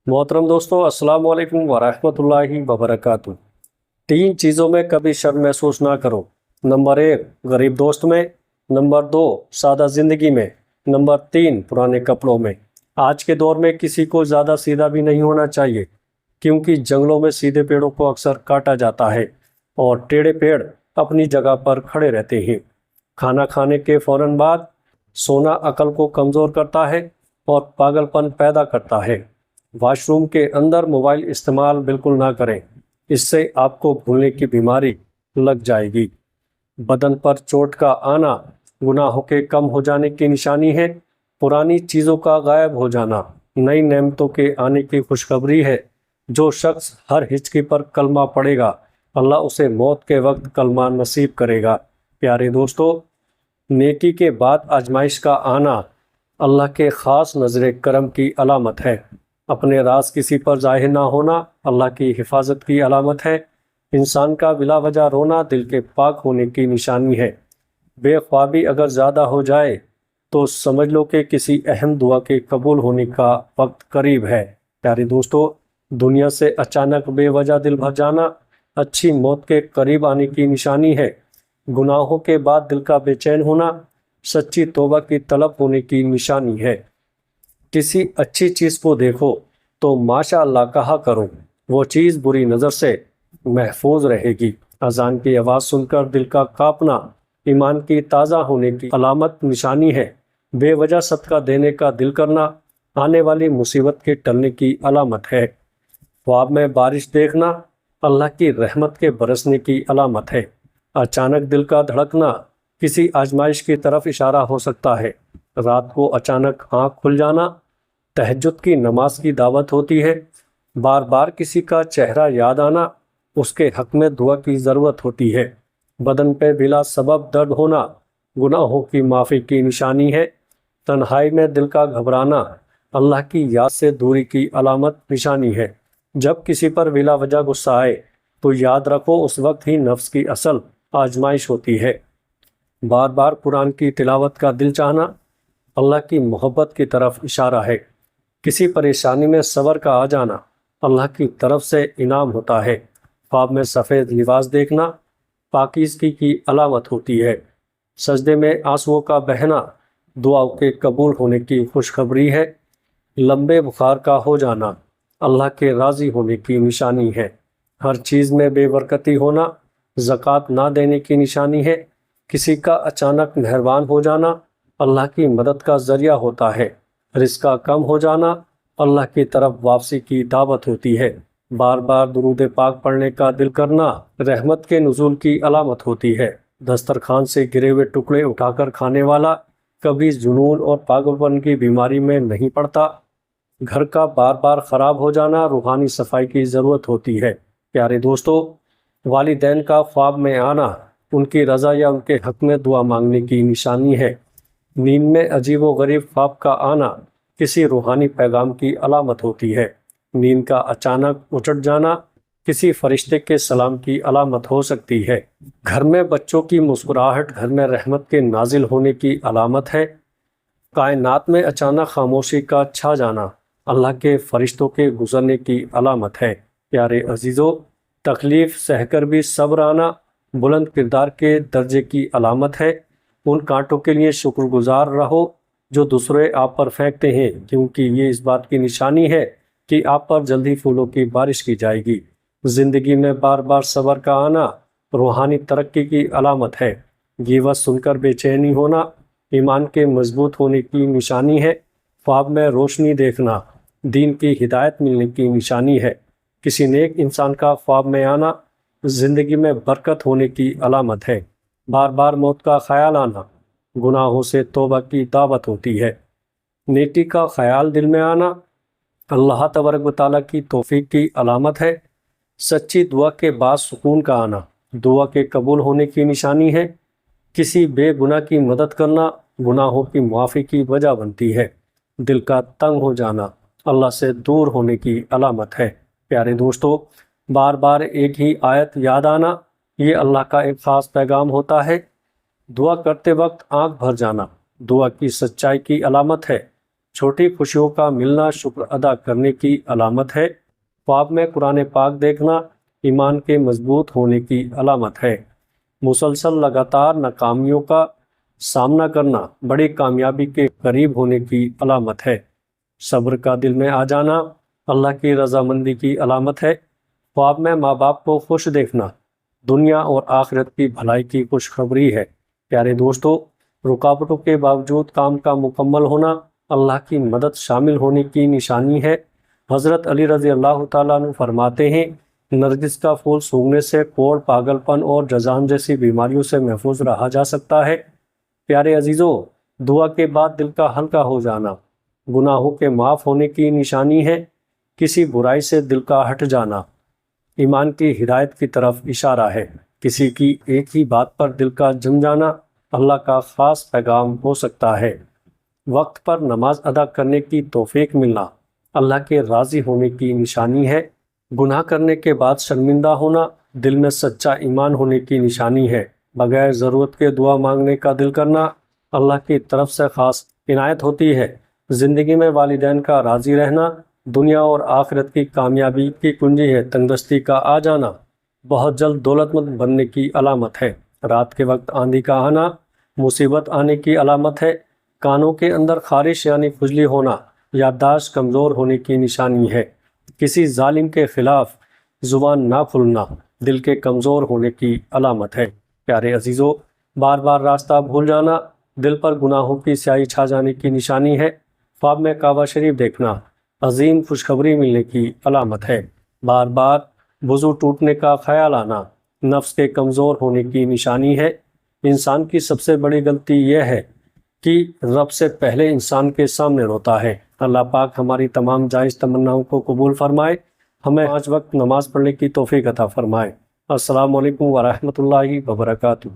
मोहतरम दोस्तों, अस्सलाम वालेकुम वरहमतुल्लाहि वबरकातुह। 3 चीज़ों में कभी शर्म महसूस ना करो। नंबर 1, गरीब दोस्त में। नंबर 2, सादा ज़िंदगी में। नंबर 3, पुराने कपड़ों में। आज के दौर में किसी को ज़्यादा सीधा भी नहीं होना चाहिए, क्योंकि जंगलों में सीधे पेड़ों को अक्सर काटा जाता है और टेढ़े पेड़ अपनी जगह पर खड़े रहते हैं। खाना खाने के फौरन बाद सोना अकल को कमज़ोर करता है और पागलपन पैदा करता है। वॉशरूम के अंदर मोबाइल इस्तेमाल बिल्कुल ना करें, इससे आपको भूलने की बीमारी लग जाएगी। बदन पर चोट का आना गुनाहों के कम हो जाने की निशानी है। पुरानी चीज़ों का गायब हो जाना नई नेमतों के आने की खुशखबरी है। जो शख्स हर हिचकी पर कलमा पड़ेगा, अल्लाह उसे मौत के वक्त कलमा नसीब करेगा। प्यारे दोस्तों, नेकी के बाद आजमाइश का आना अल्लाह के ख़ास नज़र करम की अलामत है। अपने राज किसी पर ज़ाहिर ना होना अल्लाह की हिफाजत की अलामत है। इंसान का बिला वजह रोना दिल के पाक होने की निशानी है। बेख्वाबी अगर ज़्यादा हो जाए तो समझ लो कि किसी अहम दुआ के कबूल होने का वक्त करीब है। प्यारे दोस्तों, दुनिया से अचानक बेवजह दिल भर जाना अच्छी मौत के करीब आने की निशानी है। गुनाहों के बाद दिल का बेचैन होना सच्ची तौबा की तलब होने की निशानी है। किसी अच्छी चीज़ को देखो तो माशा अल्लाह कहा करो, वो चीज़ बुरी नज़र से महफूज रहेगी। अजान की आवाज़ सुनकर दिल का कांपना ईमान की ताज़ा होने की अलामत निशानी है। बेवजह सदका देने का दिल करना आने वाली मुसीबत के टलने की अलामत है। ख्वाब में बारिश देखना अल्लाह की रहमत के बरसने की अलामत है। अचानक दिल का धड़कना किसी आजमाइश की तरफ इशारा हो सकता है। रात को अचानक आँख खुल जाना तहज्जुद की नमाज की दावत होती है। बार बार किसी का चेहरा याद आना उसके हक में दुआ की ज़रूरत होती है। बदन पे बिला सबब दर्द होना गुनाहों की माफ़ी की निशानी है। तन्हाई में दिल का घबराना अल्लाह की याद से दूरी की अलामत निशानी है। जब किसी पर बिला वजह गुस्सा आए तो याद रखो उस वक्त ही नफ्स की असल आजमाइश होती है। बार बार कुरान की तिलावत का दिल चाहना अल्लाह की मोहब्बत की तरफ इशारा है। किसी परेशानी में सब्र का आ जाना अल्लाह की तरफ से इनाम होता है। ख्वाब में सफ़ेद लिबास देखना पाकीज़गी की अलामत होती है। सजदे में आंसुओं का बहना दुआओं के कबूल होने की खुशखबरी है। लंबे बुखार का हो जाना अल्लाह के राज़ी होने की निशानी है। हर चीज़ में बेबरकती होना ज़कात ना देने की निशानी है। किसी का अचानक मेहरबान हो जाना अल्लाह की मदद का ज़रिया होता है। रिज़्क़ का कम हो जाना अल्लाह की तरफ वापसी की दावत होती है। बार बार दुरूद पाक पढ़ने का दिल करना रहमत के नुज़ूल की अलामत होती है। दस्तरखान से गिरे हुए टुकड़े उठाकर खाने वाला कभी जुनून और पागलपन की बीमारी में नहीं पड़ता। घर का बार बार ख़राब हो जाना रूहानी सफाई की ज़रूरत होती है। प्यारे दोस्तों, वालिदैन का ख्वाब में आना उनकी रज़ा या उनके हक़ में दुआ मांगने की निशानी है। नींद में अजीब व गरीब ख्वाब का आना किसी रूहानी पैगाम की अलामत होती है। नींद का अचानक उचट जाना किसी फरिश्ते के सलाम की अलामत हो सकती है। घर में बच्चों की मुस्कुराहट घर में रहमत के नाजिल होने की अलामत है। कायनात में अचानक खामोशी का छा जाना अल्लाह के फरिश्तों के गुजरने की अलामत है। प्यारे अजीज़ों, तकलीफ़ सहकर भी सब्र आना बुलंद किरदार के दर्जे की अलामत है। उन कांटों के लिए शुक्रगुजार रहो जो दूसरे आप पर फेंकते हैं, क्योंकि ये इस बात की निशानी है कि आप पर जल्दी फूलों की बारिश की जाएगी। ज़िंदगी में बार बार सब्र का आना रूहानी तरक्की की अलामत है। गिवत सुनकर बेचैनी होना ईमान के मजबूत होने की निशानी है। ख्वाब में रोशनी देखना दीन की हिदायत मिलने की निशानी है। किसी नेक इंसान का ख्वाब में आना ज़िंदगी में बरकत होने की अलामत है। बार बार मौत का ख्याल आना गुनाहों से तौबा की दावत होती है। नेकी का ख्याल दिल में आना अल्लाह तबारक व तआला की तौफीक की अलामत है। सच्ची दुआ के बाद सुकून का आना दुआ के कबूल होने की निशानी है। किसी बेगुनाह की मदद करना गुनाहों की मुआफ़ी की वजह बनती है। दिल का तंग हो जाना अल्लाह से दूर होने की अलामत है। प्यारे दोस्तों, बार बार एक ही आयत याद आना ये अल्लाह का एक ख़ास पैगाम होता है। दुआ करते वक्त आंख भर जाना दुआ की सच्चाई की अलामत है। छोटी खुशियों का मिलना शुक्र अदा करने की अलामत है। ख्वाब में कुरान पाक देखना ईमान के मजबूत होने की अलामत है। मुसलसल लगातार नाकामियों का सामना करना बड़ी कामयाबी के करीब होने की अलामत है। सब्र का दिल में आ जाना अल्लाह की रजामंदी की अलामत है। ख्वाब में माँ बाप को खुश देखना दुनिया और आखिरत की भलाई की खुशखबरी है। प्यारे दोस्तों, रुकावटों के बावजूद काम का मुकम्मल होना अल्लाह की मदद शामिल होने की निशानी है। हज़रत अली रज़ी अल्लाह ताला अन्हु फरमाते हैं, नरगिस का फूल सूंघने से कोढ़, पागलपन और जज़ाम जैसी बीमारियों से महफूज रहा जा सकता है। प्यारे अजीज़ों, दुआ के बाद दिल का हल्का हो जाना गुनाहों के माफ़ होने की निशानी है। किसी बुराई से दिल का हट जाना ईमान की हिदायत की तरफ इशारा है। किसी की एक ही बात पर दिल का जम जाना अल्लाह का ख़ास पैगाम हो सकता है। वक्त पर नमाज अदा करने की तौफीक मिलना अल्लाह के राज़ी होने की निशानी है। गुनाह करने के बाद शर्मिंदा होना दिल में सच्चा ईमान होने की निशानी है। बगैर ज़रूरत के दुआ मांगने का दिल करना अल्लाह की तरफ से ख़ास इनायत होती है। ज़िंदगी में वालिदैन का राज़ी रहना दुनिया और आखिरत की कामयाबी की कुंजी है। तंगदस्ती का आ जाना बहुत जल्द दौलतमंद बनने की अलामत है। रात के वक्त आंधी का आना मुसीबत आने की अलामत है। कानों के अंदर खारिश यानी खुजली होना याददाश्त कमज़ोर होने की निशानी है। किसी जालिम के खिलाफ ज़ुबान ना खुलना दिल के कमज़ोर होने की अलामत है। प्यारे अजीज़ों, बार बार रास्ता भूल जाना दिल पर गुनाहों की स्याही छा जाने की निशानी है। ख्वाब में काबा शरीफ देखना अजीम खुशखबरी मिलने की अलामत है। बार बार वज़ू टूटने का ख्याल आना नफ्स के कमज़ोर होने की निशानी है। इंसान की सबसे बड़ी गलती यह है कि रब से पहले इंसान के सामने रोता है। अल्लाह पाक हमारी तमाम जायज़ तमन्नाओं को कबूल फरमाए, हमें 5 वक्त नमाज पढ़ने की तौफीक अता फरमाए। अस्सलामु अलैकुम व रहमतुल्लाहि व बरकातुहू।